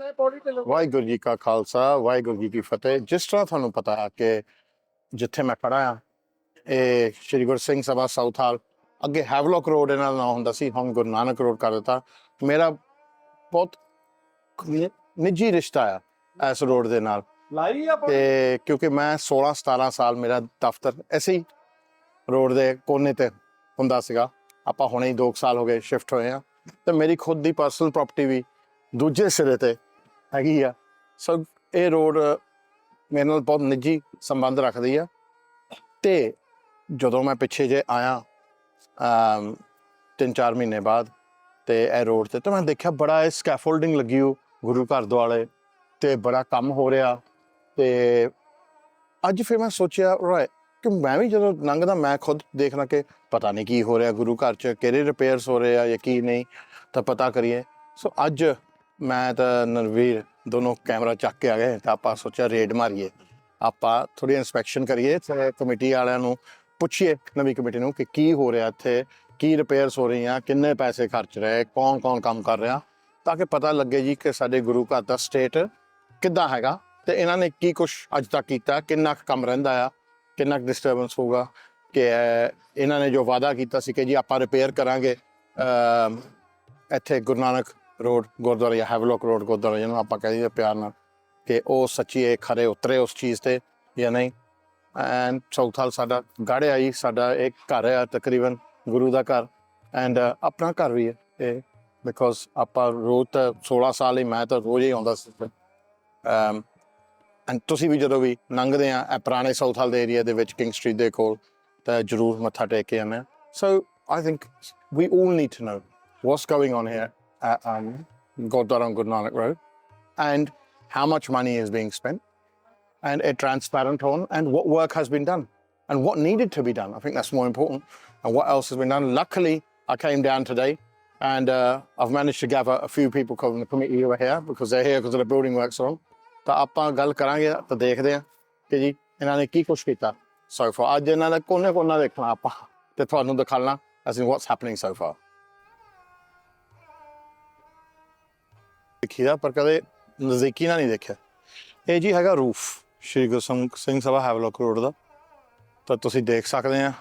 ਵਾਹਿਗੁਰੂ ਜੀ ਕਾ ਖਾਲਸਾ ਵਾਹਿਗੁਰੂ ਜੀ ਕੀ ਫਤਿਹ। ਜਿਸ ਤਰ੍ਹਾਂ ਤੁਹਾਨੂੰ ਪਤਾ ਹੈ ਕਿ ਜਿੱਥੇ ਮੈਂ ਖੜਾ ਹਾਂ ਇਹ ਸ਼੍ਰੀ ਗੁਰੂ ਸਿੰਘ ਸਭਾ ਸਾਊਥ ਹਾਲ, ਅੱਗੇ ਹੈਵਲੌਕ ਰੋਡ ਇਹਨਾਂ ਦਾ ਨਾਂ ਹੁੰਦਾ ਸੀ, ਹੁਣ ਗੁਰੂ ਨਾਨਕ ਰੋਡ ਕਰ ਦਿੱਤਾ। ਮੇਰਾ ਬਹੁਤ ਨਿੱਜੀ ਰਿਸ਼ਤਾ ਆ ਇਸ ਰੋਡ ਦੇ ਨਾਲ, ਤੇ ਕਿਉਂਕਿ ਮੈਂ 16-17 ਸਾਲ ਮੇਰਾ ਦਫ਼ਤਰ ਐਸੇ ਹੀ ਰੋਡ ਦੇ ਕੋਨੇ ਤੇ ਹੁੰਦਾ ਸੀਗਾ। ਆਪਾਂ ਹੁਣੇ ਹੀ 2 ਸਾਲ ਹੋ ਗਏ ਸ਼ਿਫਟ ਹੋਏ ਆ, ਤੇ ਮੇਰੀ ਖੁਦ ਦੀ ਪਰਸਨਲ ਪ੍ਰੋਪਰਟੀ ਵੀ ਦੂਜੇ ਸਿਰੇ ਤੇ ਹੈਗੀ ਆ। ਸੋ ਇਹ ਰੋਡ ਮੇਰੇ ਨਾਲ ਬਹੁਤ ਨਿੱਜੀ ਸੰਬੰਧ ਰੱਖਦੀ ਆ। ਤੇ ਜਦੋਂ ਮੈਂ ਪਿੱਛੇ ਜੇ ਆਇਆ 3-4 ਮਹੀਨੇ ਬਾਅਦ ਤੇ ਇਹ ਰੋਡ ਤੇ, ਤਾਂ ਮੈਂ ਦੇਖਿਆ ਬੜਾ ਇਹ ਸਕੈਫੋਲਡਿੰਗ ਲੱਗੀ ਹੋ ਗੁਰੂ ਘਰ ਦੁਆਲੇ ਤੇ ਬੜਾ ਕੰਮ ਹੋ ਰਿਹਾ। ਤੇ ਅੱਜ ਫਿਰ ਮੈਂ ਸੋਚਿਆ ਕਿ ਮੈਂ ਵੀ ਜਦੋਂ ਲੰਘਦਾ ਮੈਂ ਖੁਦ ਦੇਖਣਾ ਕਿ ਪਤਾ ਨਹੀਂ ਕੀ ਹੋ ਰਿਹਾ ਗੁਰੂ ਘਰ 'ਚ, ਕਿਹੜੇ ਰਿਪੇਅਰਸ ਹੋ ਰਹੇ ਆ ਜਾਂ ਕੀ ਨਹੀਂ, ਤਾਂ ਪਤਾ ਕਰੀਏ। ਸੋ ਅੱਜ ਮੈਂ ਤਾਂ ਨਰਵੀਰ ਦੋਨੋਂ ਕੈਮਰਾ ਚੱਕ ਕੇ ਆ ਗਏ, ਤਾਂ ਆਪਾਂ ਸੋਚਿਆ ਰੇਡ ਮਾਰੀਏ, ਆਪਾਂ ਥੋੜ੍ਹੀ ਇੰਸਪੈਕਸ਼ਨ ਕਰੀਏ, ਕਮੇਟੀ ਵਾਲਿਆਂ ਨੂੰ ਪੁੱਛੀਏ, ਨਵੀਂ ਕਮੇਟੀ ਨੂੰ, ਕਿ ਕੀ ਹੋ ਰਿਹਾ ਇੱਥੇ, ਕੀ ਰਿਪੇਅਰਸ ਹੋ ਰਹੀਆਂ, ਕਿੰਨੇ ਪੈਸੇ ਖਰਚ ਰਹੇ, ਕੌਣ ਕੰਮ ਕਰ ਰਿਹਾ, ਤਾਂ ਕਿ ਪਤਾ ਲੱਗੇ ਜੀ ਕਿ ਸਾਡੇ ਗੁਰੂ ਘਰ ਦਾ ਸਟੇਟ ਕਿੱਦਾਂ ਹੈਗਾ ਤੇ ਇਹਨਾਂ ਨੇ ਕੀ ਕੁਛ ਅੱਜ ਤੱਕ ਕੀਤਾ, ਕਿੰਨਾ ਕੁ ਕੰਮ ਰਹਿੰਦਾ ਆ, ਕਿੰਨਾ ਕੁ ਡਿਸਟਰਬੈਂਸ ਹੋਊਗਾ। ਕਿ ਇਹਨਾਂ ਨੇ ਜੋ ਵਾਅਦਾ ਕੀਤਾ ਸੀ ਕਿ ਜੀ ਆਪਾਂ ਰਿਪੇਅਰ ਕਰਾਂਗੇ ਇੱਥੇ ਗੁਰੂ ਨਾਨਕ ਰੋਡ ਗੁਰਦੁਆਰਾ ਜਾਂ ਹੈਵਲੌਕ ਰੋਡ ਗੁਰਦੁਆਰਾ ਜਿਹਨੂੰ ਆਪਾਂ ਕਹਿ ਦਈਏ ਪਿਆਰ ਨਾਲ, ਕਿ ਉਹ ਸੱਚੀ ਇਹ ਖਰੇ ਉਤਰੇ ਉਸ ਚੀਜ਼ 'ਤੇ ਜਾਂ ਨਹੀਂ। ਐਂਡ ਸਾਊਥ ਹਾਲ ਸਾਡਾ ਗੜ੍ਹ ਆ ਜੀ, ਸਾਡਾ ਇੱਕ ਘਰ ਆ ਤਕਰੀਬਨ ਗੁਰੂ ਦਾ ਘਰ, ਐਂਡ ਆਪਣਾ ਘਰ ਵੀ ਹੈ ਇਹ, ਬਿਕੋਜ਼ ਆਪਾਂ ਰੋਜ਼ ਤਾਂ 16 ਸਾਲ ਹੀ ਮੈਂ ਤਾਂ ਰੋਜ਼ ਹੀ ਆਉਂਦਾ ਸੀ। ਐਂਡ ਤੁਸੀਂ ਵੀ ਜਦੋਂ ਵੀ ਲੰਘਦੇ ਆ ਇਹ ਪੁਰਾਣੇ ਸਾਊਥ ਹਾਲ ਦੇ ਏਰੀਆ ਦੇ ਵਿੱਚ ਕਿੰਗ ਸਟਰੀਟ ਦੇ ਕੋਲ, ਤਾਂ ਜ਼ਰੂਰ ਮੱਥਾ ਟੇਕ ਕੇ ਆਉਂਦੇ ਹਾਂ। So I think we all need to know what's going on here at Gurdwara on Guru Nanak Road, and how much money is being spent, and a transparent on, and what work has been done and what needed to be done. I think that's more important, and what else has been done. Luckily I came down today and I've managed to gather a few people from the committee who are here, because they're here because of the building works on. ਤਾਂ ਆਪਾਂ ਗੱਲ ਕਰਾਂਗੇ ਤਾਂ ਦੇਖਦੇ ਹਾਂ ਕਿ ਜੀ ਇਹਨਾਂ ਨੇ ਕੀ ਕੁਛ ਕੀਤਾ so far। ਅੱਜ ਇਹਨਾਂ ਦਾ ਕੋਨਾ ਦੇਖਣਾ ਆਪਾਂ ਤੇ ਤੁਹਾਨੂੰ ਦਿਖਾਉਣਾ ਅਸੀਂ what's happening so far। ਦੇਖੀਦਾ ਪਰ ਕਦੇ ਨਜ਼ਦੀਕੀ ਨਾਲ ਨਹੀਂ ਦੇਖਿਆ। ਇਹ ਜੀ ਹੈਗਾ roof Shri Guru Singh Sabha Havelock road ਦਾ, ਤਾਂ ਤੁਸੀਂ ਦੇਖ ਸਕਦੇ ਆ।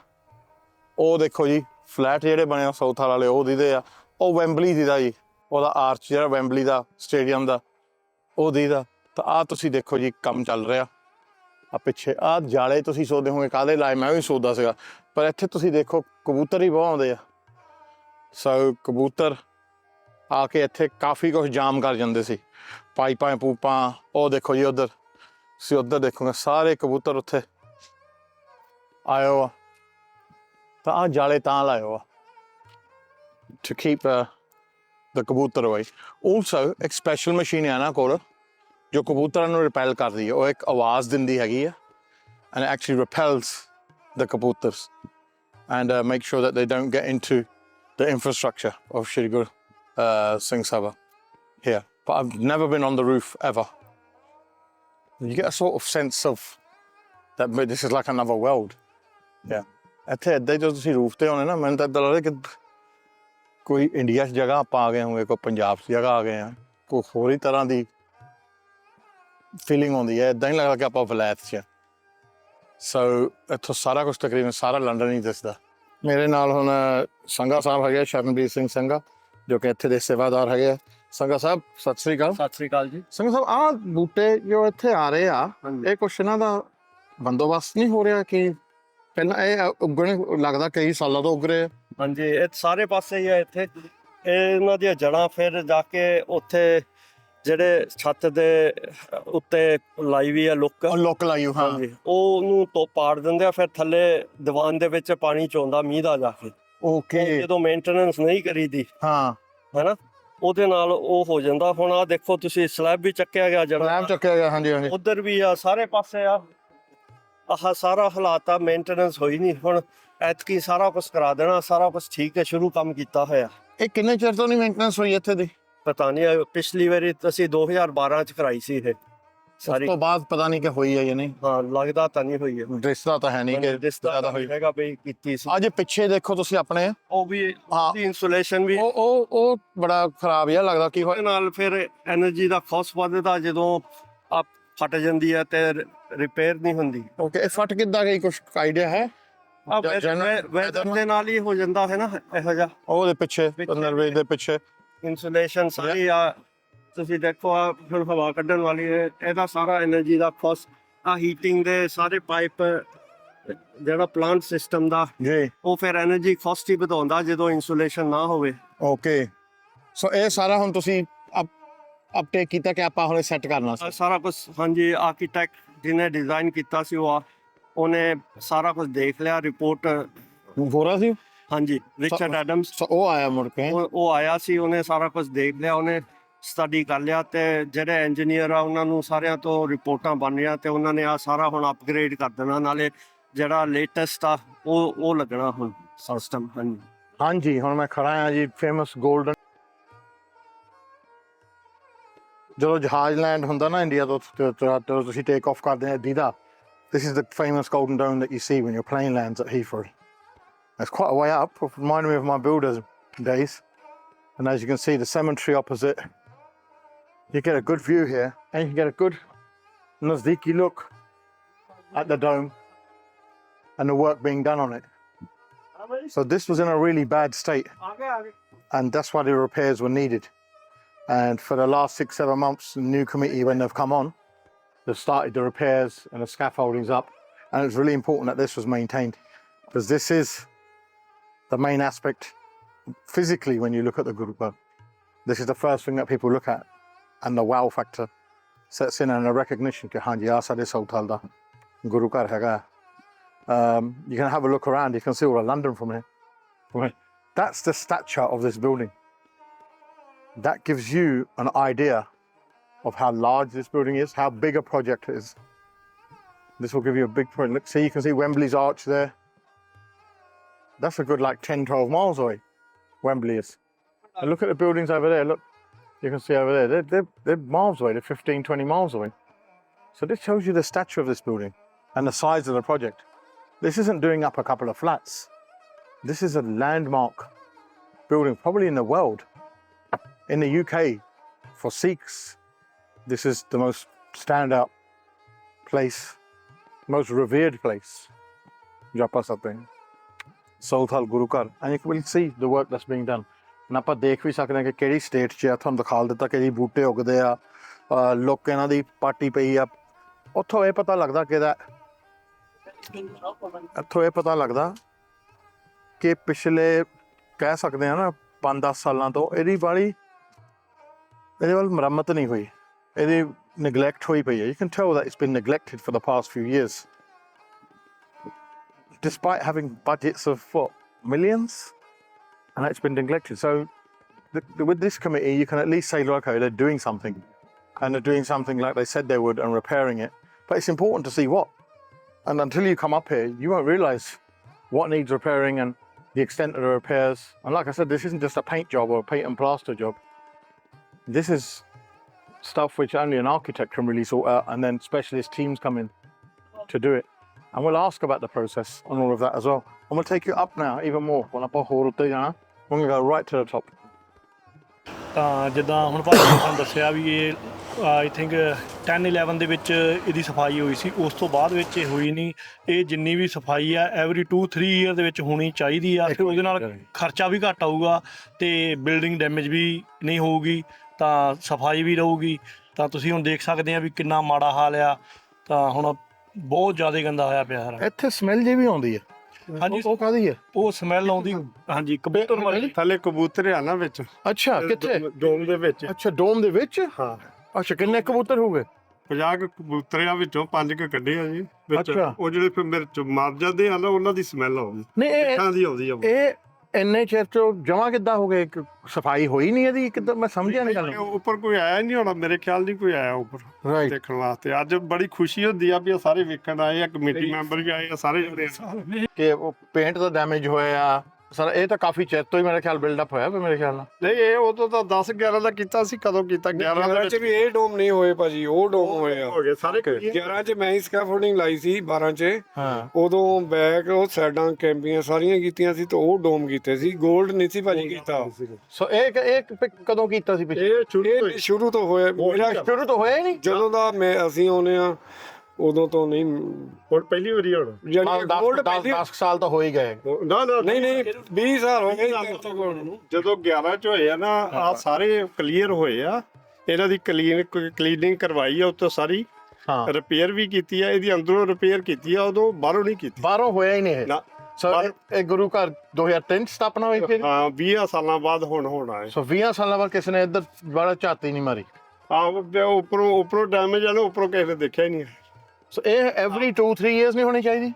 ਉਹ ਦੇਖੋ ਜੀ ਫਲੈਟ ਜਿਹੜੇ ਬਣੇ ਆ ਸਾਊਥ ਹਾਲ ਵਾਲੇ, ਉਹ ਦੀਦੇ ਆ। ਉਹ ਵੈਂਬਲੀ ਦੀ ਦਾ ਜੀ, ਉਹਦਾ ਆਰਚ ਜਿਹੜਾ ਵੈਂਬਲੀ ਦਾ ਸਟੇਡੀਅਮ ਦਾ ਉਹ ਦੀਦਾ। ਤਾਂ ਆਹ ਤੁਸੀਂ ਦੇਖੋ ਜੀ ਕੰਮ ਚੱਲ ਰਿਹਾ ਆ ਪਿੱਛੇ। ਆਹ ਜਾਲੇ ਤੁਸੀਂ ਸੋਚਦੇ ਹੋਗੇ ਕਾਹਦੇ ਲਾਏ, ਮੈਂ ਵੀ ਸੋਚਦਾ ਸੀਗਾ, ਪਰ ਇੱਥੇ ਤੁਸੀਂ ਦੇਖੋ ਕਬੂਤਰ ਹੀ ਬਹੁਤ ਆਉਂਦੇ ਆ। ਸੋ ਕਬੂਤਰ ਆ ਕੇ ਇੱਥੇ ਕਾਫੀ ਕੁਛ ਜਾਮ ਕਰ ਜਾਂਦੇ ਸੀ, ਪਾਈਪਾਂ ਪੂਪਾਂ। ਉਹ ਦੇਖੋ ਜੀ ਉੱਧਰ, ਤੁਸੀਂ ਉੱਧਰ ਦੇਖੋਗੇ ਸਾਰੇ ਕਬੂਤਰ ਉੱਥੇ ਆਇਓ ਆ। ਤਾਂ ਆਹ ਜਾਲੇ ਤਾਂ ਲਾਇਓ ਆ to keep the ਕਬੂਤਰ away। Also ਇੱਕ ਸਪੈਸ਼ਲ ਮਸ਼ੀਨ ਹੈ ਨਾ ਕੋਲ ਜੋ ਕਬੂਤਰਾਂ ਨੂੰ ਰਿਪੈਲ ਕਰਦੀ ਹੈ। ਉਹ ਇੱਕ ਆਵਾਜ਼ ਦਿੰਦੀ ਹੈਗੀ ਆ, and it actually repels the kabutars and make sure that they don't get into the infrastructure of Shri Guru Singh Sabha here. But I've never been on the roof ever. You get a sort of sense of that this is like another world. Yeah. ਇੱਥੇ ਇੱਦਾਂ ਹੀ ਜਦੋਂ ਤੁਸੀਂ roof ਤੇ ਆਉਣੇ ਨਾ, ਮੈਨੂੰ ਤਾਂ ਇੱਦਾਂ ਲੱਗਦਾ ਕਿ ਕੋਈ ਇੰਡੀਆ 'ਚ ਜਗ੍ਹਾ ਆਪਾਂ ਆ ਗਏ ਹੋਗੇ, ਕੋਈ ਪੰਜਾਬ 'ਚ ਜਗ੍ਹਾ ਆ ਗਏ ਹਾਂ, ਕੋਈ ਹੋਰ ਹੀ ਤਰ੍ਹਾਂ ਦੀ ਫੀਲਿੰਗ ਆਉਂਦੀ ਹੈ। ਇੱਦਾਂ ਹੀ ਲੱਗਦਾ ਕਿ ਆਪਾਂ ਵਲੈਤ 'ਚ। ਸੋ ਇੱਥੋਂ ਸਾਰਾ ਕੁਛ ਤਕਰੀਬਨ ਸਾਰਾ ਲੰਡਨ ਹੀ ਦਿਸਦਾ। ਮੇਰੇ ਨਾਲ ਹੁਣ ਸੰਘਾ ਸਾਹਿਬ ਹੈਗੇ, ਸ਼ਰਨਬੀਰ ਸਿੰਘ ਸੰਘਾ, ਜੋ ਕਿ ਇੱਥੇ ਦੇ ਸੇਵਾਦਾਰ ਹੈਗੇ ਆ। ਸੰਘਾ ਸਾਹਿਬ ਸਤਿ ਸ੍ਰੀ ਅਕਾਲ। ਸਤਿ ਸ੍ਰੀ ਅਕਾਲ ਜੀ। ਸੰਘਾ ਸਾਹਿਬ ਆਹ ਬੂਟੇ ਜੋ ਇੱਥੇ ਆ ਰਹੇ ਆ, ਇਹ ਕੁਛ ਇਹਨਾਂ ਦਾ ਬੰਦੋਬਸਤ ਨਹੀਂ ਹੋ ਰਿਹਾ ਕਿ ਪਹਿਲਾਂ ਇਹ ਉੱਗਣੇ ਲੱਗਦਾ ਕਈ ਸਾਲਾਂ ਤੋਂ ਉੱਗ ਰਹੇ ਆ? ਹਾਂਜੀ, ਇਹ ਸਾਰੇ ਪਾਸੇ ਹੀ ਆ। ਇੱਥੇ ਇਹਨਾਂ ਦੀਆਂ ਜੜ੍ਹਾਂ ਫਿਰ ਜਾ ਕੇ ਉੱਥੇ ਜਿਹੜੇ ਛੱਤ ਦੇ ਉੱਤੇ ਲਾਈ ਵੀ ਆ ਲੁੱਕ ਲਾਈ। ਹਾਂਜੀ, ਉਹਨੂੰ ਪਾੜ ਦਿੰਦੇ ਆ, ਫਿਰ ਥੱਲੇ ਦੀਵਾਨ ਦੇ ਵਿੱਚ ਪਾਣੀ ਚੋਂਦਾ ਮੀਂਹ ਦਾ ਜਾ ਕੇ। ਓਕੇ। ਜਦੋਂ ਮੇਨਟੇਨੈਂਸ ਨਹੀਂ ਕਰੀਦੀ ਹੈਨਾ, ਉਹਦੇ ਨਾਲ ਉਹ ਹੋ ਜਾਂਦਾ। ਹੁਣ ਆਹ ਦੇਖੋ ਤੁਸੀਂ ਸਲੈਬ ਵੀ ਚੱਕਿਆ ਗਿਆ, ਸਲੈਬ ਚੱਕਿਆ ਗਿਆ। ਹਾਂਜੀ ਹਾਂਜੀ, ਉੱਧਰ ਵੀ ਆ, ਸਾਰੇ ਪਾਸੇ ਆ। ਆਹ ਸਾਰਾ ਹਾਲਾਤ ਆ, ਮੇਨਟੇਨੈਂਸ ਹੋਈ ਨਹੀਂ। ਹੁਣ ਐਤਕੀ ਸਾਰਾ ਕੁਛ ਕਰਾ ਦੇਣਾ, ਸਾਰਾ ਕੁਛ ਠੀਕ ਹੈ, ਸ਼ੁਰੂ ਕੰਮ ਕੀਤਾ ਹੋਇਆ। ਇਹ ਕਿੰਨੇ ਚਿਰ ਤੋਂ ਨਹੀਂ ਮੇਨਟੇਨੈਂਸ ਹੋਈ ਇੱਥੇ ਦੀ? ਪਤਾ ਨਹੀਂ, ਪਿਛਲੀ ਵਾਰੀ ਅਸੀਂ 2012 'ਚ ਕਰਾਈ ਸੀ ਇਹ ਸਾਰੀ ਤੋਂ ਬਾਅਦ ਪਤਾ ਨਹੀਂ ਕਿ ਹੋਈ ਹੈ ਜਾਂ ਨਹੀਂ। ਹਾਂ ਲੱਗਦਾ ਤਾਂ ਨਹੀਂ ਹੋਈ ਹੈ, ਦਿਸਦਾ ਤਾਂ ਹੈ ਨਹੀਂ ਕਿ ਜ਼ਿਆਦਾ ਹੋਈ ਹੈਗਾ ਵੀ ਕੀਤੀ ਸੀ। ਅੱਜ ਪਿੱਛੇ ਦੇਖੋ ਤੁਸੀਂ ਆਪਣੇ, ਉਹ ਵੀ ਦੀ ਇਨਸੂਲੇਸ਼ਨ ਵੀ ਉਹ ਬੜਾ ਖਰਾਬ ਜਿਹਾ ਲੱਗਦਾ। ਕੀ ਉਹਦੇ ਨਾਲ ਫਿਰ ਐਨਰਜੀ ਦਾ ਖੌਸ ਵੱਧਦਾ ਜਦੋਂ ਆਪ ਫਟ ਜਾਂਦੀ ਹੈ ਤੇ ਰਿਪੇਅਰ ਨਹੀਂ ਹੁੰਦੀ। ਓਕੇ, ਇਹ ਫਟ ਕਿੱਦਾਂ ਗਈ, ਕੁਝ ਆਈਡੀਆ ਹੈ? ਵੈਦਰ ਦੇ ਨਾਲ ਹੀ ਹੋ ਜਾਂਦਾ ਹੈ ਨਾ ਇਹੋ ਜਿਹਾ। ਉਹਦੇ ਪਿੱਛੇ ਨਰਵੇ ਦੇ ਪਿੱਛੇ ਇਨਸੂਲੇਸ਼ਨ ਸਾਰੀ ਆ ਤੁਸੀਂ ਦੇਖੋ ਆ ਫਿਰ ਹਵਾ ਕੱਢਣ ਵਾਲੀ ਹੈ, ਇਹਦਾ ਸਾਰਾ એનર્ਜੀ ਦਾ ਖੌਸ ਆ ਹੀਟਿੰਗ ਦੇ ਸਾਰੇ ਪਾਈਪ ਜਿਹੜਾ ਪਲਾਂਟ ਸਿਸਟਮ ਦਾ ਜੀ, ਉਹ ਫਿਰ એનર્ਜੀ ਖੌਸ ਹੀ ਵਧਾਉਂਦਾ ਜਦੋਂ ਇਨਸੂਲੇਸ਼ਨ ਨਾ ਹੋਵੇ। ਓਕੇ, ਸੋ ਇਹ ਸਾਰਾ ਹੁਣ ਤੁਸੀਂ ਅਪਡੇਟ ਕੀਤਾ ਕਿ ਆਪਾਂ ਹੁਣ ਸੈੱਟ ਕਰਨਾ ਸੀ ਸਾਰਾ ਕੁਝ। ਹਾਂਜੀ, ਆਰਕੀਟੈਕਟ ਜਿਹਨੇ ਡਿਜ਼ਾਈਨ ਕੀਤਾ ਸੀ ਉਹਨੇ ਸਾਰਾ ਕੁਝ ਦੇਖ ਲਿਆ, ਰਿਪੋਰਟ ਗੋਰਾ ਸੀ। ਹਾਂਜੀ, ਰਿਚਰਡ ਐਡਮਸ। ਸੋ ਉਹ ਆਇਆ ਮੁੜ ਕੇ, ਉਹ ਆਇਆ ਸੀ, ਉਹਨੇ ਸਾਰਾ ਕੁਝ ਦੇਖ ਲਿਆ, ਉਹਨੇ ਸਟੱਡੀ ਕਰ ਲਿਆ ਤੇ ਜਿਹੜੇ ਇੰਜੀਨੀਅਰ ਆ ਉਹਨਾਂ ਨੂੰ ਸਾਰਿਆਂ ਤੋਂ ਰਿਪੋਰਟਾਂ ਬਣ ਰਹੀਆਂ ਤੇ ਉਹਨਾਂ ਨੇ ਆ ਸਾਰਾ ਹੁਣ ਅਪਗ੍ਰੇਡ ਕਰ ਦੇਣਾ, ਨਾਲੇ ਜਿਹੜਾ ਲੇਟੈਸਟ ਆ ਉਹ ਲੱਗਣਾ ਹੁਣ ਸਿਸਟਮ। ਹਾਂਜੀ ਹਾਂਜੀ, ਹੁਣ ਮੈਂ ਖੜਾ ਹਾਂ ਜੀ ਫੇਮਸ 골ਡਨ। ਜਦੋਂ ਜਹਾਜ਼ ਲੈਂਡ ਹੁੰਦਾ ਨਾ ਇੰਡੀਆ ਤੋਂ, ਤੁਸੀਂ ਟੇਕ ਆਫ ਕਰਦੇ ਆ ਦੀਦਾ, this is the famous golden dome that you see when your plane lands at Heathrow. It's quite a way up, reminded me of my builder's days. And as you can see, the cemetery opposite, you get a good view here, and you can get a good nazdiki look at the dome and the work being done on it. So this was in a really bad state, and that's why the repairs were needed. And for the last 6-7 months, the new committee, when they've come on, they've started the repairs and the scaffolding's up, and it's really important that this was maintained, because this is the main aspect physically when you look at the Gurdwara. This is the first thing that people look at, and the wow factor sets in, and a recognition that haan ji aa sade Southall da Guru Ghar hega. You can have a look around, you can see all of London from here. That's the stature of this building. That gives you an idea of how large this building is, how big a project it is. This will give you a big point. Look, see, you can see Wembley's arch there. That's a good like 10-12 miles away, Wembley is. And look at the buildings over there, look. You can see over there, they're miles away, they're 15-20 miles away. So this tells you the stature of this building and the size of the project. This isn't doing up a couple of flats. This is a landmark building, probably in the world. In the UK, for Sikhs, this is the most standout place, most revered place. Japa Sateng, Southall Guru Ghar, and you will see the work that's being done. And ਆਪਾਂ ਦੇਖ ਵੀ ਸਕਦੇ ਹਾਂ ਕਿ ਕਿਹੜੀ state 'ਚ ਆ, ਤੁਹਾਨੂੰ ਦਿਖਾ ਦਿੱਤਾ ਕਿਹੜੀ ਬੂਟੇ ਉੱਗਦੇ ਆ, ਲੋਕ ਇਹਨਾਂ ਦੀ ਪਾਰਟੀ ਪਈ ਆ। ਉੱਥੋਂ ਇਹ ਪਤਾ ਲੱਗਦਾ ਕਿ ਇੱਥੋਂ ਇਹ ਪਤਾ ਲੱਗਦਾ ਕਿ ਪਿਛਲੇ ਕਹਿ ਸਕਦੇ ਹਾਂ ਨਾ 5-10 ਸਾਲਾਂ ਤੋਂ ਇਹਦੀ ਇਹਦੇ ਵੱਲ ਮੁਰੰਮਤ ਨਹੀਂ ਹੋਈ, ਇਹਦੀ neglect ਹੋਈ ਪਈ ਹੈ. You can tell that it's been neglected for the past few years, despite having budgets of millions, and it's been neglected. So with this committee, you can at least say, okay, they're doing something, and they're doing something like they said they would and repairing it. But it's important to see what. And until you come up here, you won't realise what needs repairing and the extent of the repairs. And like I said, this isn't just a paint job or a paint and plaster job. This is stuff which only an architect can really sort out, and then specialist teams come in to do it. And we'll ask about the process and all of that as well. And we'll take you up now even more. When ਆਪਾਂ ਹੋਰ ਉੱਤੇ ਜਾਣਾ, we're going to go right to the top. ਤਾਂ ਜਿੱਦਾਂ ਹੁਣ ਭਾਜੀ ਨੇ ਤੁਹਾਨੂੰ ਦੱਸਿਆ ਵੀ ਇਹ ਆਈ ਥਿੰਕ 10-11 ਦੇ ਵਿੱਚ ਇਹਦੀ ਸਫਾਈ ਹੋਈ ਸੀ, ਉਸ ਤੋਂ ਬਾਅਦ ਵਿੱਚ ਇਹ ਹੋਈ ਨਹੀਂ। ਇਹ ਜਿੰਨੀ ਵੀ ਸਫਾਈ ਆ ਐਵਰੀ 2-3 ਈਅਰ ਦੇ ਵਿੱਚ ਹੋਣੀ ਚਾਹੀਦੀ ਆ, ਤੇ ਉਹਦੇ ਨਾਲ ਖਰਚਾ ਵੀ ਘੱਟ ਆਊਗਾ ਤੇ ਬਿਲਡਿੰਗ ਡੈਮੇਜ ਵੀ ਨਹੀਂ ਹੋਊਗੀ, ਤਾਂ ਸਫਾਈ ਵੀ ਰਹੂਗੀ। ਤਾਂ ਤੁਸੀਂ ਹੁਣ ਦੇਖ ਸਕਦੇ ਆ ਵੀ ਕਿੰਨਾ ਮਾੜਾ ਹਾਲ ਆ, ਤਾਂ ਹੁਣ ਬਹੁਤ ਜ਼ਿਆਦਾ ਗੰਦਾ ਹੋਇਆ ਪਿਆ ਸਾਰਾ। ਇੱਥੇ ਸਮੈਲ ਜੀ ਵੀ ਆਉਂਦੀ ਹੈ। ਹਾਂਜੀ, ਉਹ ਕਾਹਦੀ ਹੈ? ਉਹ ਸਮੈਲ ਆਉਂਦੀ। ਹਾਂਜੀ, ਕਬੂਤਰ ਵਾਲੀ ਥੱਲੇ ਕਬੂਤਰ ਆ ਨਾ ਵਿੱਚ। ਅੱਛਾ, ਕਿੱਥੇ? ਡੋਮ ਦੇ ਵਿੱਚ। ਅੱਛਾ, ਡੋਮ ਦੇ ਵਿੱਚ? ਹਾਂ। ਅੱਛਾ, ਕਿੰਨੇ ਕਬੂਤਰ ਹੋ ਗਏ? 50 ਕਬੂਤਰ ਆ, ਵਿੱਚੋਂ 5 ਕੱਢੇ ਆ ਜੀ। ਅੱਛਾ। ਉਹ ਜਿਹੜੇ ਫਿਰ ਮੇਰੇ ਚ ਮਰ ਜਾਂਦੇ ਆ ਨਾ, ਉਹਨਾਂ ਦੀ ਸਮੈਲ ਆਉਂਦੀ। ਨਹੀਂ, ਦੀ ਆਉਂਦੀ ਆ। ਇਹ ਇੰਨੇ ਚਿਰ ਤੋਂ ਜਮਾ ਕਿੱਦਾਂ ਹੋ ਗਏ? ਸਫਾਈ ਹੋਈ ਨਹੀਂ ਇਹਦੀ? ਕਿੱਦਾਂ ਮੈਂ ਸਮਝਿਆ ਨਹੀਂ ਗੱਲ। ਉੱਪਰ ਕੋਈ ਆਇਆ ਨਹੀਂ ਹੋਣਾ, ਮੇਰੇ ਖਿਆਲ ਨਹੀਂ ਕੋਈ ਆਇਆ ਉੱਪਰ ਦੇਖਣ ਵਾਸਤੇ। ਅੱਜ ਬੜੀ ਖੁਸ਼ੀ ਹੁੰਦੀ ਆ ਵੀ ਸਾਰੇ ਵੇਖਣ ਆਏ ਆ, ਕਮੇਟੀ ਮੈਂਬਰ ਵੀ ਆਏ ਆ, ਸਾਰੇ ਜਿਹੜੇ ਕਿ ਉਹ ਪੇਂਟ ਦਾ ਡੈਮੇਜ ਹੋਇਆ, ਸਰ ਇਹ ਤਾਂ ਕਾਫੀ ਚਿਰ ਤੋਂ ਹੀ ਮੇਰੇ ਖਿਆਲ ਬਿਲਡ ਅਪ ਹੋਇਆ ਮੇਰੇ ਖਿਆਲ ਨਾਲ। ਨਹੀਂ ਇਹ ਉਦੋਂ ਤਾਂ 10 11 ਦਾ ਕੀਤਾ ਸੀ, ਕਦੋਂ ਕੀਤਾ 11 ਦੇ ਚ ਵੀ ਇਹ ਡੋਮ ਨਹੀਂ ਹੋਏ ਭਾਜੀ, ਉਹ ਡੋਮ ਹੋਏ ਆ। ਹੋ ਗਏ ਸਾਰੇ 11 ਚ ਮੈਂ ਹੀ ਸਕੈਫੋਲਡਿੰਗ ਲਾਈ ਸੀ, 12 ਚ ਹਾਂ ਉਦੋਂ ਬੈਕ ਉਹ ਸਾਈਡਾਂ ਕੈਂਪੀਆਂ ਸਾਰੀਆਂ ਕੀਤੀਆਂ ਸੀ ਤੇ ਉਹ ਡੋਮ ਕੀਤੇ ਸੀ, 골ਡ ਨਹੀਂ ਸੀ ਭਾਜੀ ਕੀਤਾ। ਸੋ ਇਹ ਕਦੋਂ ਕੀਤਾ ਸੀ ਪਿੱਛੇ? ਇਹ ਸ਼ੁਰੂ ਤੋਂ ਹੋਇਆ ਮੇਰਾ, ਸ਼ੁਰੂ ਤੋਂ ਹੋਇਆ ਹੀ ਨਹੀਂ। ਜਦੋਂ ਦਾ ਅਸੀਂ ਆਉਨੇ ਆ ਉਦੋਂ ਤੋਂ ਨਹੀਂ, ਹੁਣ ਪਹਿਲੀ ਵਾਰੀ ਹੁਣ 골ਡ 10 ਸਾਲ ਤਾਂ ਹੋ ਹੀ ਗਏ। ਨਾ ਨਹੀਂ 20 ਸਾਲ ਹੋ ਗਏ ਜਦੋਂ 11 ਚ ਹੋਏ ਆ ਨਾ, ਆ ਸਾਰੇ ਕਲੀਅਰ ਹੋਏ ਆ। ਇਹਨਾਂ ਦੀ ਕਲੀਨਿੰਗ ਕਰਵਾਈ ਆ ਉੱਤੋਂ ਸਾਰੀ, ਹਾਂ ਰਿਪੇਅਰ ਵੀ ਕੀਤੀ ਆ, ਇਹਦੀ ਅੰਦਰੋਂ ਰਿਪੇਅਰ ਕੀਤੀ ਆ, ਉਦੋਂ ਬਾਹਰੋਂ ਨਹੀਂ ਕੀਤੀ। ਬਾਹਰੋਂ ਹੋਇਆ ਹੀ ਨਹੀਂ ਇਹ। ਨਾ ਸਰ ਇਹ ਗੁਰੂ ਘਰ 2003 ਸਥਾਪਨਾ ਹੋਈ ਫਿਰ? ਹਾਂ 20 ਸਾਲਾਂ ਬਾਅਦ ਹੁਣ ਹੋਣਾ ਹੈ। ਸੋ 20 ਸਾਲਾਂ ਬਾਅਦ ਕਿਸੇ ਨੇ ਇੱਧਰ ਬੜਾ ਝਾਤੀ ਨਹੀਂ ਮਾਰੀ। ਉੱਪਰੋਂ ਡੈਮੇਜ ਆ ਨਾ, ਉੱਪਰੋਂ ਕਿਸੇ ਨੇ ਦੇਖਿਆ ਹੀ ਨਹੀਂ। ਸੋ ਇਹ ਐਵਰੀ 2-3 ਇਅਰਸ ਨਹੀਂ ਹੋਣੀ ਚਾਹੀਦੀ?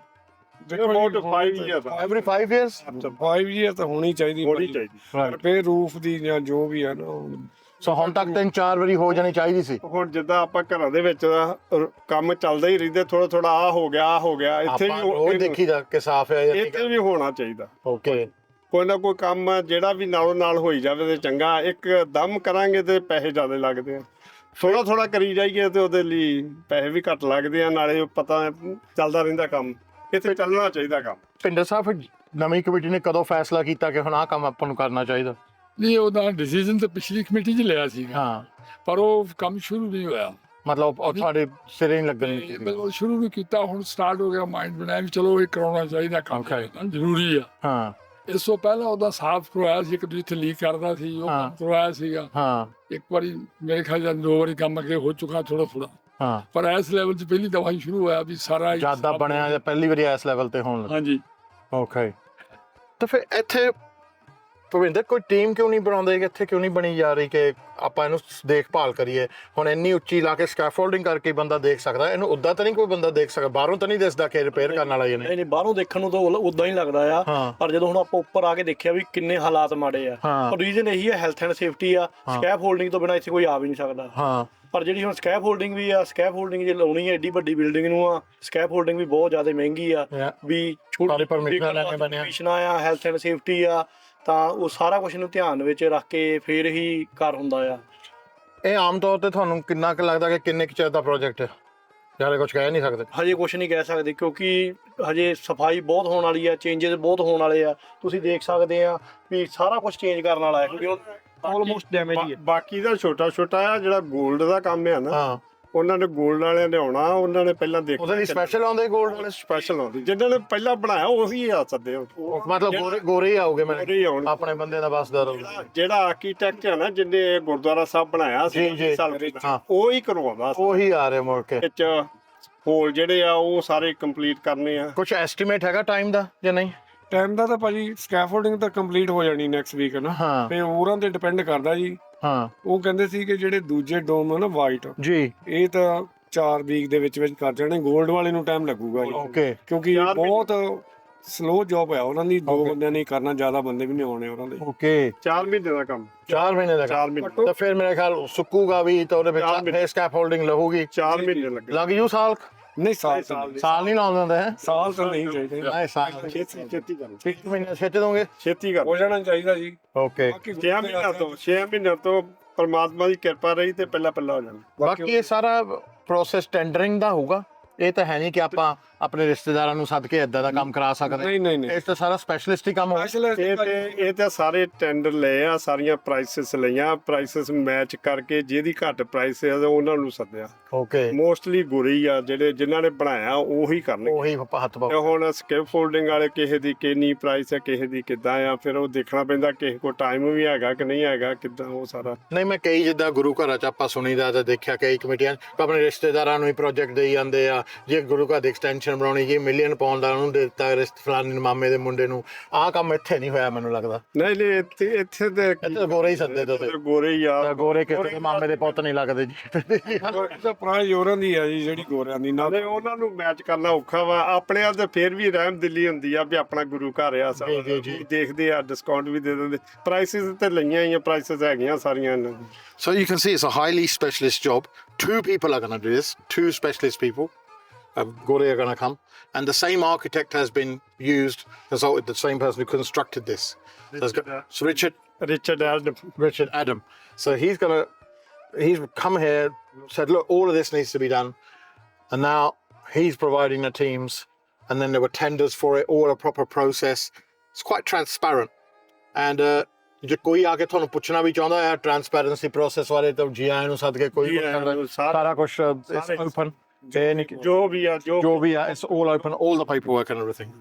About 5 years every 5 years 5 years ਤਾਂ ਹੋਣੀ ਚਾਹੀਦੀ ਹੋਣੀ ਚਾਹੀਦੀ। ਰਿਪੇਅਰ ਰੂਫ ਦੀ ਜਾਂ ਜੋ ਵੀ ਹੈ ਨਾ। ਸੋ ਹੁਣ ਤੱਕ 3-4 ਵਾਰੀ ਹੋ ਜਾਣੀ ਚਾਹੀਦੀ ਸੀ। ਹੁਣ ਜਿੱਦਾਂ ਆਪਾਂ ਘਰਾਂ ਦੇ ਵਿੱਚ ਕੰਮ ਚੱਲਦਾ ਹੀ ਰਹਿੰਦਾ, ਥੋੜਾ ਥੋੜਾ ਆ ਹੋ ਗਿਆ, ਇੱਥੇ ਆਪਾਂ ਰੋਜ਼ ਵੀ ਦੇਖੀਦਾ ਕਿ ਸਾਫ਼ ਹੈ ਜਾਂ ਨਹੀਂ। ਇੱਥੇ ਵੀ ਹੋਣਾ ਚਾਹੀਦਾ। ਓਕੇ ਕੋਈ ਨਾ ਕੋਈ ਕੰਮ ਜਿਹੜਾ ਵੀ ਨਾਲੋਂ ਨਾਲ ਹੋਈ ਜਾਵੇ ਤੇ ਚੰਗਾ। ਇੱਕ ਦਮ ਕਰਾਂਗੇ ਤੇ ਪੈਸੇ ਜ਼ਿਆਦਾ ਲੱਗਦੇ ਆ, ਥੋੜਾ ਕਰੀ ਜਾਈਏ ਤੇ ਉਹਦੇ ਲਈ ਪੈਸੇ ਵੀ ਘੱਟ ਲੱਗਦੇ ਆ, ਨਾਲੇ ਪਤਾ ਚੱਲਦਾ ਰਹਿੰਦਾ ਕੰਮ। ਇੱਥੇ ਚੱਲਣਾ ਚਾਹੀਦਾ ਕੰਮ। ਪਿੰਡਰ ਸਾਹਿਬ ਨਵੀਂ ਕਮੇਟੀ ਨੇ ਕਦੋਂ ਫੈਸਲਾ ਕੀਤਾ ਕਿ ਹੁਣ ਆਹ ਕੰਮ ਆਪਾਂ ਨੂੰ ਕਰਨਾ ਚਾਹੀਦਾ? ਨਹੀਂ, ਉਹਦਾ ਡਿਸੀਜਨ ਤਾਂ ਪਿਛਲੀ ਕਮੇਟੀ 'ਚ ਲਿਆ ਸੀ, ਹਾਂ ਪਰ ਉਹ ਕੰਮ ਸ਼ੁਰੂ ਨਹੀਂ ਹੋਇਆ। ਮਤਲਬ ਉਹ ਤੁਹਾਡੇ ਸਿਰੇ ਨਹੀਂ ਲੱਗਣ ਬਿਲਕੁਲ ਸ਼ੁਰੂ ਵੀ ਕੀਤਾ, ਹੁਣ ਸਟਾਰਟ ਹੋ ਗਿਆ। ਮਾਈਂਡ ਬਣਾਇਆ ਵੀ ਚਲੋ ਇਹ ਕਰਾਉਣਾ ਚਾਹੀਦਾ ਕੰਮ, ਜ਼ਰੂਰੀ ਆ। ਹਾਂ ਇਸ ਤੋਂ ਪਹਿਲਾਂ ਉਹਦਾ ਸਾਫ਼ ਕਰਵਾਇਆ ਸੀ, ਇੱਕ ਜਿੱਥੇ ਲੀਕ ਕਰਦਾ ਸੀ ਉਹ ਕੰਮ ਕਰਵਾਇਆ ਸੀਗਾ। ਹਾਂ ਇੱਕ ਵਾਰੀ ਮੇਰੇ ਖਿਆਲ ਨਾਲ 2 ਵਾਰੀ ਕੰਮ ਅੱਗੇ ਹੋ ਚੁੱਕਾ ਥੋੜਾ। ਹਾਂ ਪਰ ਇਸ ਲੈਵਲ 'ਚ ਪਹਿਲੀ ਦਫਾ ਹੀ ਸ਼ੁਰੂ ਹੋਇਆ ਵੀ ਸਾਰਾ ਜਿਆਦਾ ਬਣਿਆ ਜਾਂ ਪਹਿਲੀ ਵਾਰੀ ਇਸ ਲੈਵਲ ਤੇ ਹੋਣ ਲੱਗਾ? ਹਾਂਜੀ। ਓਕੇ, ਤਾਂ ਫਿਰ ਇੱਥੇ ਭਵਿੰਦਰ ਕੋਈ ਟੀਮ ਕਿਉਂ ਨਹੀਂ ਬਣਾਉਂਦੇ? ਇੱਥੇ ਕਿਉਂ ਨਹੀਂ ਬਣੀ ਜਾ ਰਹੀ ਕਿ ਆਪਾਂ ਇਹਨੂੰ ਦੇਖਭਾਲ ਕਰੀਏ? ਹੁਣ ਇੰਨੀ ਉੱਚੀ ਲਾ ਕੇ ਸਕੈਫੋਲਡਿੰਗ ਕਰਕੇ ਬੰਦਾ ਦੇਖ ਸਕਦਾ, ਇਹਨੂੰ ਉੱਦਾਂ ਤਾਂ ਨਹੀਂ ਕੋਈ ਬੰਦਾ ਦੇਖ ਸਕਦਾ? ਬਾਹਰੋਂ ਤਾਂ ਨਹੀਂ ਦਿਸਦਾ ਕਿ ਰਿਪੇਅਰ ਕਰਨ ਵਾਲਾ ਇਹਨੇ? ਨਹੀਂ ਬਾਹਰੋਂ ਦੇਖਣ ਨੂੰ ਤਾਂ ਉਦਾਂ ਹੀ ਲੱਗਦਾ ਆ, ਪਰ ਜਦੋਂ ਹੁਣ ਆਪਾਂ ਉੱਪਰ ਆ ਕੇ ਦੇਖਿਆ ਵੀ ਕਿੰਨੇ ਹਾਲਾਤ ਮਾੜੇ ਆ। ਪਰ ਰੀਜ਼ਨ ਇਹੀ ਹੈ, ਹੈਲਥ ਐਂਡ ਸੇਫਟੀ ਆ। ਸਕੈਪ ਹੋਲਡਿੰਗ ਤੋਂ ਬਿਨਾਂ ਇੱਥੇ ਕੋਈ ਆ ਵੀ ਨਹੀਂ ਸਕਦਾ। ਹਾਂ ਪਰ ਜਿਹੜੀ ਹੁਣ ਸਕੈਪ ਹੋਲਡਿੰਗ ਵੀ ਆ, ਸਕੈਪ ਹੋਲਡਿੰਗ ਜੇ ਲਾਉਣੀ ਹੈ ਏਡੀ ਵੱਡੀ ਬਿਲਡਿੰਗ ਨੂੰ ਆ, ਸਕੈਪ ਹੋਲਡਿੰਗ ਵੀ ਬਹੁਤ ਜ਼ਿਆਦਾ ਮਹਿੰਗੀ ਆ। ਵੀ ਸਾਰੇ ਪਰਮਿਸ਼ਨਾਂ ਲੈਣੇ ਬਣਿਆ, ਪਰਮਿਸ਼ਨਾਂ ਆ, ਹੈਲਥ ਐਂਡ ਸੇਫਟੀ ਆ, ਤਾਂ ਉਹ ਸਾਰਾ ਕੁਝ ਨੂੰ ਧਿਆਨ ਵਿੱਚ ਰੱਖ ਕੇ ਫਿਰ ਹੀ ਕਰ ਹੁੰਦਾ ਆ। ਇਹ ਆਮ ਤੌਰ ਤੇ ਤੁਹਾਨੂੰ ਕਿੰਨਾ ਕੁ ਲੱਗਦਾ ਕਿ ਕਿੰਨੇ ਕੁ ਚਿਰ ਦਾ ਪ੍ਰੋਜੈਕਟ ਹੈ? ਯਾਰ ਕੁਝ ਕਹਿ ਨਹੀਂ ਸਕਦੇ ਹਜੇ, ਕੁਝ ਨਹੀਂ ਕਹਿ ਸਕਦੇ, ਕਿਉਂਕਿ ਹਜੇ ਸਫਾਈ ਬਹੁਤ ਹੋਣ ਵਾਲੀ ਆ, ਚੇਂਜਸ ਬਹੁਤ ਹੋਣ ਵਾਲੇ ਆ। ਤੁਸੀਂ ਦੇਖ ਸਕਦੇ ਆ ਵੀ ਸਾਰਾ ਕੁਝ ਚੇਂਜ ਕਰਨ ਵਾਲਾ ਹੈ, ਕਿਉਂਕਿ ਆਲਮੋਸਟ ਡੈਮੇਜ ਹੀ ਹੈ। ਬਾਕੀ ਦਾ ਛੋਟਾ ਆ ਜਿਹੜਾ 골ਡ ਦਾ ਕੰਮ ਹੈ ਨਾ, ਹਾਂ ਉਹਨਾਂ ਨੇ 골ਡ ਵਾਲਿਆਂ ਨੇ ਆਉਣਾ, ਉਹਨਾਂ ਨੇ ਪਹਿਲਾਂ ਦੇਖਣਾ। ਉਹਦੇ ਲਈ ਸਪੈਸ਼ਲ ਆਉਂਦੇ 골ਡ ਵਾਲੇ? ਸਪੈਸ਼ਲ ਆਉਂਦੇ, ਜਿਨ੍ਹਾਂ ਨੇ ਪਹਿਲਾਂ ਬਣਾਇਆ ਉਹੀ ਆ ਸਕਦੇ। ਮਤਲਬ ਗੋਰੇ ਹੀ ਆਉਗੇ ਗੋਰੇ ਹੀ ਆਉਣਗੇ। ਆਪਣੇ ਬੰਦੇ ਦਾ ਬਸਦਾਰ ਹੋਊਗਾ। ਜਿਹੜਾ ਆਰਕੀਟੈਕਟ ਹੈ ਨਾ, ਜਿਹਨੇ ਗੁਰਦੁਆਰਾ ਸਾਹਿਬ ਬਣਾਇਆ ਸੀ ਜੀ, ਸਾਲ ਪਹਿਲਾਂ, ਉਹ ਹੀ ਕਰਵਾਉਂਦਾ ਸੀ। ਉਹੀ ਆ ਰਹੇ ਮੁੜ ਕੇ ਵਿੱਚ ਹੋਲ ਜਿਹੜੇ ਆ ਉਹ ਸਾਰੇ ਕੰਪਲੀਟ ਕਰਨੇ ਆ। ਕੁਝ ਐਸਟੀਮੇਟ ਹੈਗਾ ਟਾਈਮ ਦਾ ਜਾਂ ਨਹੀਂ? ਟਾਈਮ ਦਾ ਤਾਂ ਭਾਜੀ ਸਕੈਫੋਲਡਿੰਗ ਤਾਂ ਕੰਪਲੀਟ ਹੋ ਜਾਣੀ ਨੈਕਸਟ ਵੀਕ ਹੈ ਨਾ, ਹਾਂ ਤੇ ਹੋਰਾਂ ਤੇ ਡਿਪੈਂਡ ਕਰਦਾ ਜੀ। ਹਾਂ ਉਹ ਕਹਿੰਦੇ ਸੀ ਕਿ ਜਿਹੜੇ ਦੂਜੇ ਡੋਮ ਆ ਨਾ ਵਾਈਟ, ਜੀ ਇਹ ਤਾਂ 4 ਵੀਕ ਦੇ ਵਿੱਚ ਕਰ ਜਾਣੇ। 골ਡ ਵਾਲੇ ਨੂੰ ਟਾਈਮ ਲੱਗੂਗਾ ਜੀ, ਓਕੇ, ਕਿਉਂਕਿ ਬਹੁਤ ਸਲੋ ਜੌਬ ਹੈ ਉਹਨਾਂ ਦੀ। 2 ਬੰਦਿਆਂ ਨੇ ਕਰਨਾ, ਜ਼ਿਆਦਾ ਬੰਦੇ ਵੀ ਨਹੀਂ ਆਉਣੇ ਉਹਨਾਂ ਦੇ। ਓਕੇ 4 ਮਹੀਨੇ ਦਾ ਕੰਮ। 4 ਮਹੀਨੇ ਦਾ 4 ਮਹੀਨੇ ਤਾਂ ਫਿਰ ਮੇਰੇ ਖਿਆਲ ਸੁੱਕੂਗਾ ਵੀ ਤਾਂ ਉਹਦੇ ਵਿੱਚ ਫੇਸ ਕੈਪ ਹੋਲਡਿੰਗ ਲਹੂਗੀ। 4 ਮਹੀਨੇ ਲੱਗੇ। ਲੱਗ ਜੂ ਸਾਲ? ਨਹੀਂ ਸਾਲ ਸਾਲ ਨਹੀਂ ਲਾਉਂਦੇ ਹੁੰਦੇ ਹੈ? ਸਾਲ ਤਾਂ ਨਹੀਂ ਚਾਹੀਦੇ, ਨਹੀਂ ਸਾਲ ਛੇਤੀ ਕਰ, 6 ਮਹੀਨੇ ਛੇਤੀ ਦੋਗੇ? ਛੇਤੀ ਕਰ ਹੋ ਜਾਣਾ ਚਾਹੀਦਾ ਜੀ। ਓਕੇ, 6 ਮਹੀਨਿਆਂ ਤੋਂ ਪਰਮਾਤਮਾ ਦੀ ਕਿਰਪਾ ਰਹੀ ਤੇ ਪਹਿਲਾਂ ਹੋ ਜਾਣਾ। ਬਾਕੀ ਇਹ ਸਾਰਾ ਪ੍ਰੋਸੈਸ ਟੈਂਡਰਿੰਗ ਦਾ ਹੋਊਗਾ? ਇਹ ਤਾਂ ਹੈ ਨਹੀਂ ਕਿ ਆਪਾਂ ਆਪਣੇ ਰਿਸ਼ਤੇਦਾਰਾਂ ਨੂੰ ਸੱਦ ਕੇ ਏਦਾਂ ਦਾ ਕੰਮ ਕਰਾ ਸਕਦੇ। ਨਹੀਂ ਇਹ ਤਾਂ ਸਾਰਾ ਸਪੈਸ਼ਲਿਸਟ ਹੀ ਕੰਮ ਹੋਊਗਾ। ਇਹ ਤੇ ਸਾਰੇ ਟੈਂਡਰ ਲਏ ਆ, ਸਾਰੀਆਂ ਪ੍ਰਾਈਸਸ ਲਈਆਂ, ਪ੍ਰਾਈਸਸ ਮੈਚ ਕਰਕੇ ਜਿਹਦੀ ਘੱਟ ਪ੍ਰਾਈਸ ਹੈ ਉਹਨਾਂ ਨੂੰ ਸੱਦਿਆ। ਓਕੇ, ਮੋਸਟਲੀ ਗੁਰੀ ਆ, ਜਿਹੜੇ ਜਿਨ੍ਹਾਂ ਨੇ ਬਣਾਇਆ ਉਹੀ ਕਰਨਗੇ। ਉਹੀ ਹੱਥ ਪਾਓ। ਹੁਣ ਸਕਿਪ ਫੋਲਡਿੰਗ ਵਾਲੇ ਕਿਸੇ ਦੀ ਕਿੰਨੀ ਪ੍ਰਾਈਸ ਹੈ, ਕਿਸੇ ਦੀ ਕਿੱਦਾਂ ਆ, ਫਿਰ ਉਹ ਦੇਖਣਾ ਪੈਂਦਾ ਕਿਸੇ ਕੋਲ ਟਾਈਮ ਵੀ ਹੈਗਾ ਕਿ ਨਹੀਂ ਹੈਗਾ, ਕਿੱਦਾਂ ਉਹ ਸਾਰਾ। ਨਹੀਂ, ਮੈਂ ਕਈ ਜਿੱਦਾਂ ਗੁਰੂ ਘਰਾਂ 'ਚ ਆਪਾਂ ਸੁਣੀਦਾ ਤੇ ਦੇਖਿਆ ਕਈ ਕਮੇਟੀਆਂ ਆਪਣੇ ਰਿਸ਼ਤੇਦਾਰਾਂ ਨੂੰ ਹੀ ਪ੍ਰੋਜੈਕਟ ਦੇਈ ਜਾਂਦੇ ਆ। ਜੇ ਗੁਰੂ ਘਰ ਦੀ ਐਕਸਟੈਂਸ਼ਨ ਬਣਾਉਣੀ, ਜੇ ਮਿਲੀਅਨ ਪਾਉਂਡ ਦਾ ਉਹਨੂੰ ਦੇ ਦਿੱਤਾ ਫਲਾਣੇ ਮਾਮੇ ਦੇ ਮੁੰਡੇ ਨੂੰ। ਆਹ ਕੰਮ ਇੱਥੇ ਨਹੀਂ ਹੋਇਆ ਮੈਨੂੰ ਲੱਗਦਾ। ਨਹੀਂ ਇੱਥੇ ਤੇ ਗੋਰੇ ਹੀ ਸੱਦੇ ਤੇ ਗੋਰੇ ਹੀ ਆ। ਗੋਰੇ ਕਿਸੇ ਦੇ ਮਾਮੇ ਦੇ ਪੁੱਤ ਨਹੀਂ ਲੱਗਦੇ ਜੀ। ਪ੍ਰਾਈਜ਼ ਹੋਰਾਂ ਦੀ ਆ ਜੀ, ਜਿਹੜੀ ਗੋਰਿਆਂ ਦੀ। ਨਾਲੇ ਉਹਨਾਂ ਨੂੰ ਮੈਚ ਕਰਨਾ ਔਖਾ ਵਾ। ਆਪਣਿਆਂ ਤੇ ਫੇਰ ਵੀ ਰਹਿਮ ਦਿਲੀ ਹੁੰਦੀ ਆ ਵੀ ਆਪਣਾ ਗੁਰੂ ਘਰ ਆ, ਦੇਖਦੇ ਆ, ਡਿਸਕਾਊਂਟ ਵੀ ਦੇ ਦਿੰਦੇ। ਪ੍ਰਾਈਸਿਸ ਤੇ ਲਈਆਂ ਹੀ ਆ, ਪ੍ਰਾਈਸਿਸ ਹੈਗੀਆਂ ਸਾਰੀਆਂ ਇਹਨਾਂ ਦੀ। So you can see it's a highly specialist job. 2 people are going to do this, 2 specialist people. Gori are going to come. And the same architect has been used, consulted, the same person who constructed this. So Richard Adam. So he's come here, said, look, all of this needs to be done. And now he's providing the teams. And then there were tenders for it, all a proper process. It's quite transparent. And ਜੇ ਕੋਈ ਆ ਕੇ ਤੁਹਾਨੂੰ ਪੁੱਛਣਾ ਵੀ ਚਾਹੁੰਦਾ ਹੈ ਟ੍ਰਾਂਸਪੈਰੈਂਸੀ process ਬਾਰੇ ਤਾਂ ਜੀ ਆਇਆਂ ਨੂੰ ਸੱਦ ਕੇ ਕੋਈ ਸਾਰਾ ਕੁਝ ਓਪਨ ਜੋ ਵੀ ਆ it's all open all the paper work and everything